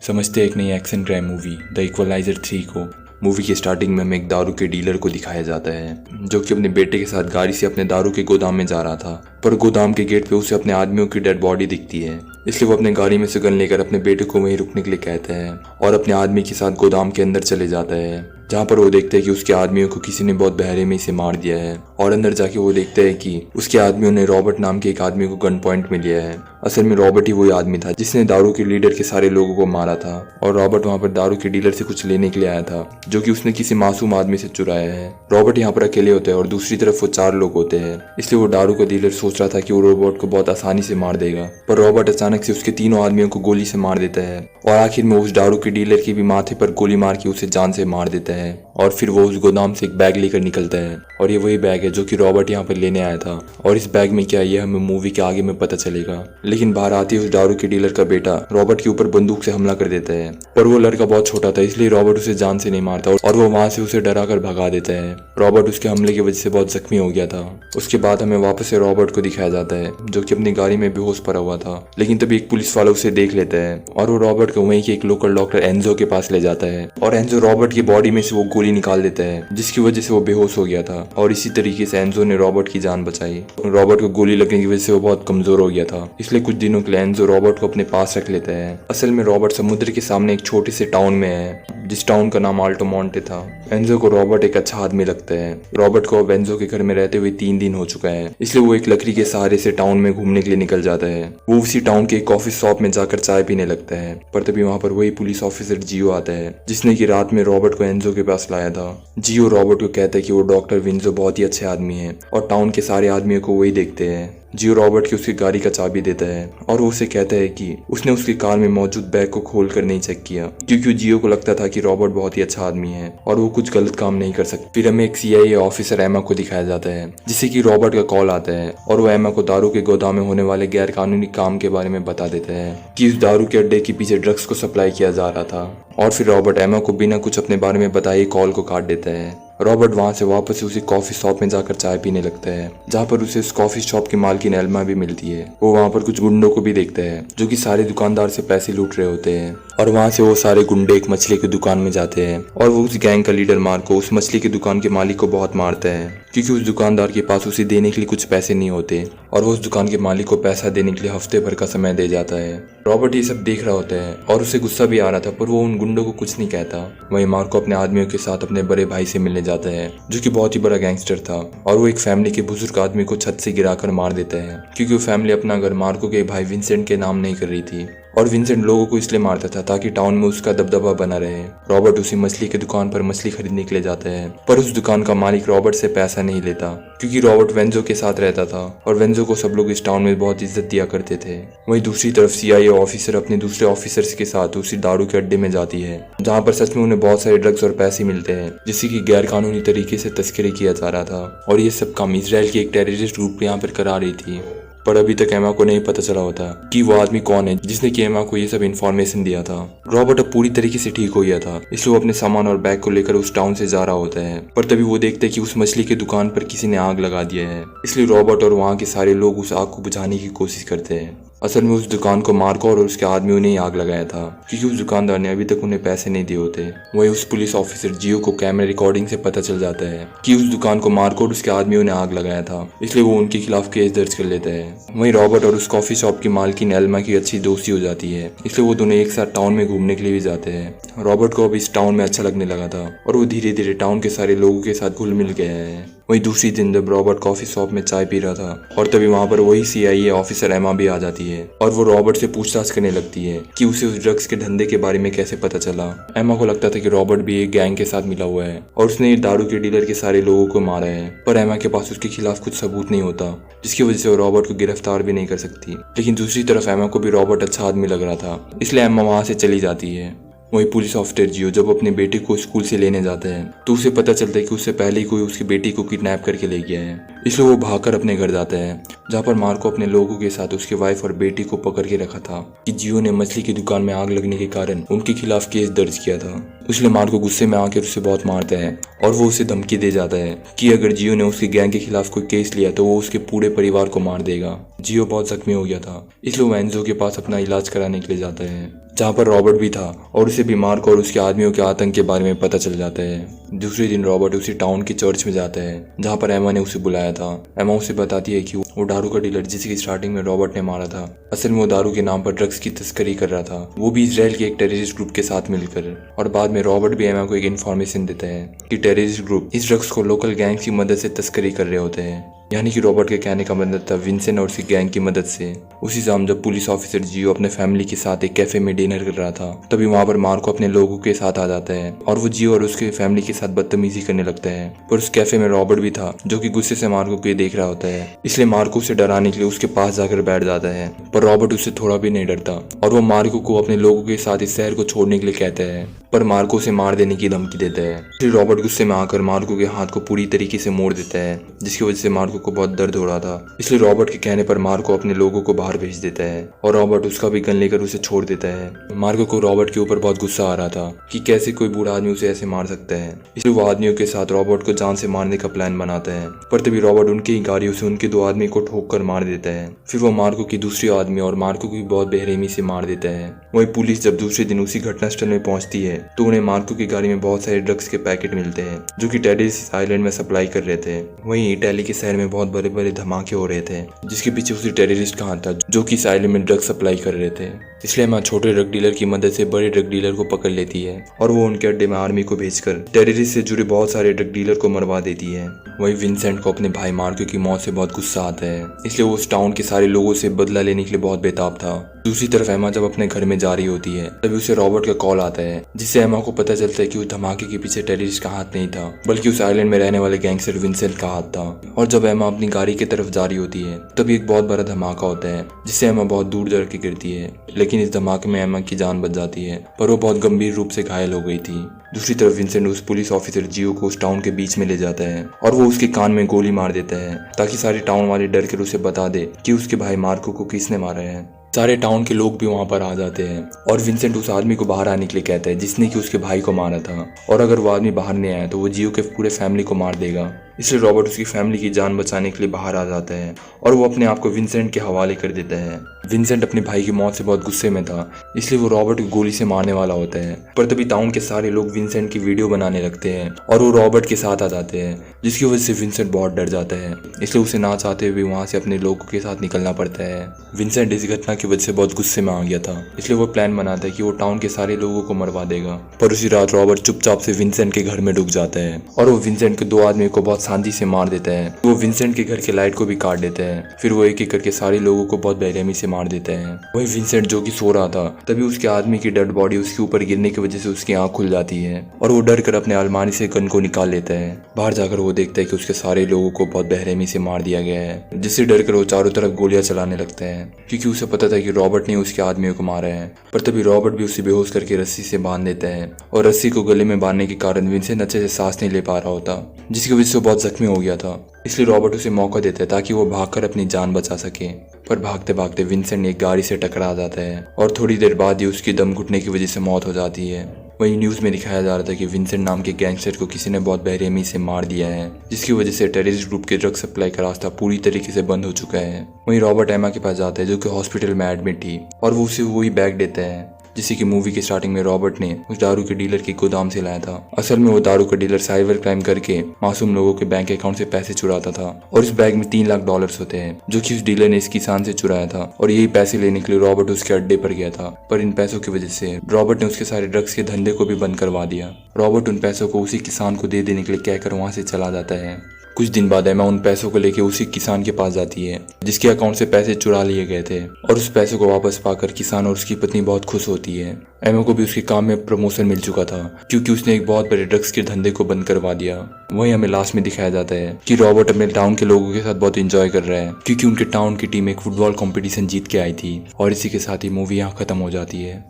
समझते हैं एक नई action crime movie the equalizer 3 को। मूवी की स्टार्टिंग में हमें एक दारू के डीलर को दिखाया जाता है जो कि अपने बेटे के साथ गाड़ी से अपने दारू के गोदाम में जा रहा था, पर गोदाम के गेट पे उसे अपने आदमियों की डेड बॉडी दिखती है। इसलिए वो अपने गाड़ी में से गन लेकर अपने बेटे को वहीं रुकने के लिए कहता है और अपने आदमी के साथ गोदाम के अंदर चले जाता है, जहाँ पर वो देखते हैं कि उसके आदमियों को किसी ने बहुत बहरे में इसे मार दिया है। और अंदर जाके वो देखते हैं कि उसके आदमियों ने रॉबर्ट नाम के एक आदमी को गन पॉइंट में लिया है। असल में रॉबर्ट ही वही आदमी था जिसने दारू के लीडर के सारे लोगों को मारा था, और रॉबर्ट वहाँ पर दारू के डीलर से कुछ लेने के लिए आया था जो कि उसने किसी मासूम आदमी से चुराया है। रॉबर्ट यहाँ पर अकेले होते हैं और दूसरी तरफ वो 4 लोग होते हैं, इसलिए वो दारू का डीलर सोच रहा था कि वो रॉबर्ट को बहुत आसानी से मार देगा, पर रॉबर्ट अचानक से उसके तीनों आदमियों को गोली से मार देता है और आखिर में उस दारू के डीलर के भी माथे पर गोली मार के उसे जान से मार देता है। और फिर वो उस गोदाम से एक बैग लेकर निकलता है, और ये वही बैग है जो कि रॉबर्ट यहाँ पर लेने आया था। और इस बैग में क्या है ये हमें मूवी के आगे में पता चलेगा। लेकिन बाहर आते ही उस दारू के डीलर का बेटा रॉबर्ट के ऊपर बंदूक से हमला कर देता है, पर वो लड़का बहुत छोटा था इसलिए रॉबर्ट उसे जान से नहीं मारता और वो वहां से उसे डरा कर भगा देता है। रॉबर्ट उसके हमले की वजह से बहुत जख्मी हो गया था। उसके बाद हमें वापस से रॉबर्ट को दिखाया जाता है जो कि अपनी गाड़ी में बेहोश पड़ा हुआ था, लेकिन तभी एक पुलिस वाला उसे देख लेता है और वो रॉबर्ट को वहीं के एक लोकल डॉक्टर एंजो के पास ले जाता है, और एंजो रॉबर्ट की बॉडी में से वो गोली निकाल देता है जिसकी वजह से वो बेहोश हो गया था। और इसी तरीके से एंजो ने रॉबर्ट की जान बचाई। रॉबर्ट को गोली लगने की वजह से वो बहुत कमजोर हो गया था, इसलिए कुछ दिनों के लिए एंजो रॉबर्ट को अपने पास रख लेता है। असल में रॉबर्ट समुद्र के सामने एक छोटे से टाउन में है जिस टाउन का नाम आल्टोमोंटे था। एंजो को रॉबर्ट एक अच्छा आदमी लगता है। रॉबर्ट को अब एंजो के घर में रहते हुए 3 दिन हो चुका है, इसलिए वो एक लकड़ी के सहारे से टाउन में घूमने के लिए निकल जाता है। वो उसी टाउन के एक कॉफी शॉप में जाकर चाय पीने लगता है, पर तभी वहाँ पर वही पुलिस ऑफिसर जियो आता है जिसने की रात में रॉबर्ट को एंजो के पास लाया था। जियो रॉबर्ट को कहता है कि वो डॉक्टर विंजो बहुत ही अच्छे आदमी है और टाउन के सारे आदमियों को वही देखते हैं। जियो रॉबर्ट की उसकी गाड़ी का चाबी देता है और वो उसे कहता है कि उसने उसकी कार में मौजूद बैग को खोल कर नहीं चेक किया, क्योंकि जियो को लगता था कि रॉबर्ट बहुत ही अच्छा आदमी है और वो कुछ गलत काम नहीं कर सकता। फिर हमें एक CIA ऑफिसर एमा को दिखाया जाता है जिससे कि रॉबर्ट का कॉल आता है और वो एमा को दारू के गोदाम में होने वाले गैर कानूनी काम के बारे में बता देता है कि उस दारू के अड्डे के पीछे ड्रग्स को सप्लाई किया जा रहा था। और फिर रॉबर्ट एमा को बिना कुछ अपने बारे में बताए कॉल को काट देता है। रॉबर्ट वहां से वापस उसी कॉफी शॉप में जाकर चाय पीने लगता है, जहाँ पर उसे उस कॉफी शॉप की मालकिन एल्मा भी मिलती है। वो वहाँ पर कुछ गुंडों को भी देखता है जो कि सारे दुकानदार से पैसे लूट रहे होते हैं, और वहाँ से वो सारे गुंडे एक मछली की दुकान में जाते हैं और वो उस गैंग का लीडर मार्को उस मछली की दुकान के मालिक को बहुत मारता है, क्योंकि उस दुकानदार के पास उसे देने के लिए कुछ पैसे नहीं होते और वो उस दुकान के मालिक को पैसा देने के लिए हफ्ते भर का समय दे जाता है। रॉबर्ट ये सब देख रहा होता है और उसे गुस्सा भी आ रहा था, पर वो उन गुंडों को कुछ नहीं कहता। वहीं मार्को अपने आदमियों के साथ अपने बड़े भाई से मिलने जाता है जो कि बहुत ही बड़ा गैंगस्टर था, और वो एक फैमिली के बुजुर्ग आदमी को छत से गिराकर मार देता है, क्योंकि वो फैमिली अपना घर मार्को के भाई विंसेंट के नाम नहीं कर रही थी। और विंसेंट लोगों को इसलिए मारता था ताकि टाउन में उसका दबदबा बना रहे। रॉबर्ट उसी मछली की दुकान पर मछली खरीदने के लिए जाता है, पर उस दुकान का मालिक रॉबर्ट से पैसा नहीं लेता, क्योंकि रॉबर्ट वेंजो के साथ रहता था और वेंजो को सब लोग इस टाउन में बहुत इज्जत दिया करते थे। वहीं दूसरी तरफ CIA ऑफिसर अपने दूसरे ऑफिसर्स के साथ उसी दारू के अड्डे में जाती है, जहाँ पर सच में उन्हें बहुत सारे ड्रग्स और पैसे मिलते हैं जिससे कि गैर कानूनी तरीके से तस्करी किया जा रहा था। और ये सब काम इसराइल की एक टेररिस्ट ग्रुप यहाँ पर करा रही थी, पर अभी तक एमा को नहीं पता चला होता कि वो आदमी कौन है जिसने कि एमा को ये सब इन्फॉर्मेशन दिया था। रॉबर्ट अब पूरी तरीके से ठीक हो गया था, इसलिए वो अपने सामान और बैग को लेकर उस टाउन से जा रहा होता है, पर तभी वो देखते हैं कि उस मछली की दुकान पर किसी ने आग लगा दिया है। इसलिए रॉबर्ट और वहाँ के सारे लोग उस आग को बुझाने की कोशिश करते हैं। असल में उस दुकान को मार्को और उसके आदमियों ने ही आग लगाया था, क्योंकि उस दुकानदार ने अभी तक उन्हें पैसे नहीं दिए होते। वहीं उस पुलिस ऑफिसर जियो को कैमरा रिकॉर्डिंग से पता चल जाता है कि उस दुकान को मार्को और उसके आदमियों ने आग लगाया था, इसलिए वो उनके खिलाफ केस दर्ज कर लेता है। वहीं रॉबर्ट और उस कॉफी शॉप की मालकिन एल्मा की अच्छी दोस्ती हो जाती है, इसलिए वो दोनों एक साथ टाउन में घूमने के लिए भी जाते हैं। रॉबर्ट को अब इस टाउन में अच्छा लगने लगा था और वो धीरे धीरे टाउन के सारे लोगों के साथ घुल मिल गया है। वहीं दूसरी दिन जब रॉबर्ट कॉफी शॉप में चाय पी रहा था, और तभी वहां पर वही CIA ऑफिसर एमा भी आ जाती है और वो रॉबर्ट से पूछताछ करने लगती है कि उसे उस ड्रग्स के धंधे के बारे में कैसे पता चला। एमा को लगता था कि रॉबर्ट भी एक गैंग के साथ मिला हुआ है और उसने दारू के डीलर के सारे लोगों को मारा है, पर एमा के पास उसके खिलाफ कुछ सबूत नहीं होता, जिसकी वजह से वो रॉबर्ट को गिरफ्तार भी नहीं कर सकती। लेकिन दूसरी तरफ एमा को भी रॉबर्ट अच्छा आदमी लग रहा था, इसलिए एमा वहां से चली जाती है। वही पुलिस ऑफिसर जियो जब अपने बेटे को स्कूल से लेने जाता है तो उसे पता चलता है कि उससे पहले ही कोई उसकी बेटी को किडनैप करके ले गया है, इसलिए वो भागकर अपने घर जाता है, जहाँ पर मार्को अपने लोगों के साथ उसकी वाइफ और बेटी को पकड़ के रखा था कि जियो ने मछली की दुकान में आग लगने के कारण उनके खिलाफ केस दर्ज किया था। इसलिए मार्को गुस्से में आकर उसे बहुत मारता है और वो उसे धमकी दे जाता है कि अगर जियो ने उसकी गैंग के खिलाफ कोई केस लिया तो वो उसके पूरे परिवार को मार देगा। जियो बहुत जख्मी हो गया था, इसलिए वो एंजो के पास अपना इलाज कराने के लिए जाता है। जहाँ पर रॉबर्ट भी था और उसे भी मार्को और उसके आदमियों के आतंक के बारे में पता चल जाता है। दूसरे दिन रॉबर्ट उसी टाउन की चर्च में जाता है जहाँ पर एमा ने उसे बुलाया था। एमा उसे बताती है कि वो दारू का डीलर जिसकी स्टार्टिंग में रॉबर्ट ने मारा था, असल में वो दारू के नाम पर ड्रग्स की तस्करी कर रहा था, वो भी इजराइल के एक टेररिस्ट ग्रुप के साथ मिलकर। और बाद में रॉबर्ट भी एमा को एक इन्फॉर्मेशन देता है कि टेररिस्ट ग्रुप इस ड्रग्स को लोकल गैंग्स की मदद से तस्करी कर रहे होते हैं। यानी कि रॉबर्ट के कहने का मतलब था विंसेंट और उसकी गैंग की मदद से। उसी शाम जब पुलिस ऑफिसर जियो अपने फैमिली के साथ एक कैफे में डिनर कर रहा था, तभी वहां पर मार्को अपने लोगों के साथ आ जाता है और वो जियो और उसके फैमिली के साथ बदतमीजी करने लगता है। पर उस कैफे में रॉबर्ट भी था जो कि गुस्से से मार्को को देख रहा होता है, इसलिए मार्को उसे डराने के लिए उसके पास जाकर बैठ जाता है। पर रॉबर्ट उससे थोड़ा भी नहीं डरता और वो मार्को को अपने लोगों के साथ इस शहर को छोड़ने के लिए कहता है, पर मार्को उसे मार देने की धमकी देता है। फिर रॉबर्ट गुस्से में आकर मार्को के हाथ को पूरी तरीके से मोड़ देता है, जिसकी वजह से मार्को को बहुत दर्द हो रहा था। इसलिए रॉबर्ट के कहने पर मार्को अपने लोगों को बाहर भेज देता है और रॉबर्ट उसका भी गन लेकर उसे छोड़ देता है। मार्को को रॉबर्ट के ऊपर बहुत गुस्सा आ रहा था कि कैसे कोई बूढ़ा आदमी उसे ऐसे मार सकता है, इसलिए वो आदमियों के साथ रॉबर्ट को जान से मारने का प्लान बनाता है। पर तभी रॉबर्ट उनकी ही गाड़ियों से उनके 2 आदमी को ठोक कर मार देता है। फिर वो मार्को की दूसरी आदमी और मार्को को भी बहुत बेरहमी से मार देता है। वही पुलिस जब दूसरे दिन उसी घटनास्थल में पहुंचती है तो उन्हें मार्को की गाड़ी में बहुत सारे ड्रग्स के पैकेट मिलते हैं जो कि टेरिस आइलैंड में सप्लाई कर रहे थे। वहीं इटली के शहर में बहुत बड़े बड़े धमाके हो रहे थे जिसके पीछे उसी टेररिस्ट का हाथ था जो कि इस आइलैंड में ड्रग्स सप्लाई कर रहे थे। इसलिए माँ छोटे ड्रग डीलर की मदद से बड़े ड्रग डीलर को पकड़ लेती है और वो उनके अड्डे में आर्मी को भेजकर टेररिस्ट से जुड़े बहुत सारे ड्रग डीलर को मरवा देती है। वही विंसेंट को अपने भाई मार्को की मौत से बहुत गुस्सा आता है, इसलिए वो उस टाउन के सारे लोगों से बदला लेने के लिए बहुत बेताब था। दूसरी तरफ एमा जब अपने घर में जा रही होती है तभी उसे रॉबर्ट का कॉल आता है, जिससे एमा को पता चलता है कि उस धमाके के पीछे टेररिस्ट का हाथ नहीं था बल्कि उस आइलैंड में रहने वाले गैंगस्टर विंसेंट का हाथ था। और जब एमा अपनी गाड़ी की तरफ जा रही होती है तभी एक बहुत बड़ा धमाका होता है जिससे एमा बहुत दूर जाकर गिरती है, लेकिन इस धमाके में एमा की जान बच जाती है पर वो बहुत गंभीर रूप से घायल हो गई थी। दूसरी तरफ विंसेंट उस पुलिस ऑफिसर जियो को उस टाउन के बीच में ले जाता है और वो उसके कान में गोली मार देता है ताकि सारे टाउन वाले डर कर उसे बता दे कि उसके भाई मार्को को किसने मारा है। सारे टाउन के लोग भी वहां पर आ जाते हैं और विंसेंट उस आदमी को बाहर आने के लिए कहता है जिसने कि उसके भाई को मारा था, और अगर वो आदमी बाहर नहीं आया तो वो जियो के पूरे फैमिली को मार देगा। इसलिए रॉबर्ट उसकी फैमिली की जान बचाने के लिए बाहर आ जाता है और वो अपने आप को विंसेंट के हवाले कर देता है। विंसेंट अपने भाई की मौत से बहुत गुस्से में था, इसलिए वो रॉबर्ट को गोली से मारने वाला होता है। पर तभी टाउन के सारे लोग विंसेंट की वीडियो बनाने लगते हैं और वो रॉबर्ट के साथ आ जाते हैं, जिसकी वजह से विंसेंट बहुत डर जाता है, इसलिए उसे ना चाहते हुए वहां से अपने लोगों के साथ निकलना पड़ता है। विंसेंट इस घटना की वजह से बहुत गुस्से में आ गया था, इसलिए वो प्लान बनाता है कि वो टाउन के सारे लोगों को मरवा देगा। पर उसी रात रॉबर्ट चुपचाप से विंसेंट के घर में डूब जाता है और वो विंसेंट के 2 आदमी को बहुत शांति से मार देता है। वो विंसेंट के घर के लाइट को भी काट देता है, फिर वो एक एक करके सारे लोगों को बहुत बेरहमी से मार देता है। वही विंसेंट जो कि सो रहा था तभी उसके आदमी की डेड बॉडी उसके ऊपर गिरने की वजह से उसकी आंख खुल जाती है और वो डर कर अपने अलमारी से गन को निकाल लेता है। बाहर जाकर वो देखता है कि उसके सारे लोगों को बहुत बेरहमी से मार दिया गया है, जिससे डर कर वो चारों तरफ गोलियां चलाने लगता है क्योंकि उसे पता था कि रॉबर्ट ने उसके आदमियों को मारा है। पर तभी रॉबर्ट भी उसे बेहोश करके रस्सी से बांध देता है और रस्सी को गले में बांधने के कारण विंसेंट अच्छे से सांस नहीं ले पा रहा होता, जिसकी वजह से वो बहुत जख्मी हो गया था। इसलिए रॉबर्ट उसे मौका देता है ताकि वो भागकर अपनी जान बचा सके। पर भागते भागते विंसेंट एक गाड़ी से टकरा जाता है और थोड़ी देर बाद ही उसकी दम घुटने की वजह से मौत हो जाती है। वहीं न्यूज़ में दिखाया जा रहा था कि विंसेंट नाम के गैंगस्टर को किसी ने बहुत बेरहमी से मार दिया है, जिसकी वजह से टेररिस्ट ग्रुप के ड्रग सप्लाई का रास्ता पूरी तरीके से बंद हो चुका है। वहीं रॉबर्ट एमा के पास जाता है जो कि हॉस्पिटल में एडमिट थी और वो उसे वही बैग देता है जिसे कि मूवी के स्टार्टिंग में रॉबर्ट ने उस दारू के डीलर के गोदाम से लाया था। असल में वो दारू का डीलर साइबर क्राइम करके मासूम लोगों के बैंक अकाउंट से पैसे चुराता था और इस बैग में $3 लाख होते हैं जो कि उस डीलर ने इस किसान से चुराया था, और यही पैसे लेने के लिए रॉबर्ट उसके अड्डे पर गया था। पर इन पैसों की वजह से रॉबर्ट ने उसके सारे ड्रग्स के धंधे को भी बंद करवा दिया। रॉबर्ट उन पैसों को उसी किसान को दे देने के लिए कहकर वहां से चला जाता है। कुछ दिन बाद एमा उन पैसों को लेकर उसी किसान के पास जाती है जिसके अकाउंट से पैसे चुरा लिए गए थे, और उस पैसों को वापस पाकर किसान और उसकी पत्नी बहुत खुश होती है। एमा को भी उसके काम में प्रमोशन मिल चुका था क्योंकि उसने एक बहुत बड़े ड्रग्स के धंधे को बंद करवा दिया। वहीं हमें लास्ट में दिखाया जाता है कि रॉबर्ट अपने टाउन के लोगों के साथ बहुत एंजॉय कर रहा है क्योंकि उनके टाउन की टीम एक फुटबॉल कंपटीशन जीत के आई थी। और इसी के साथ ही मूवी यहाँ खत्म हो जाती है।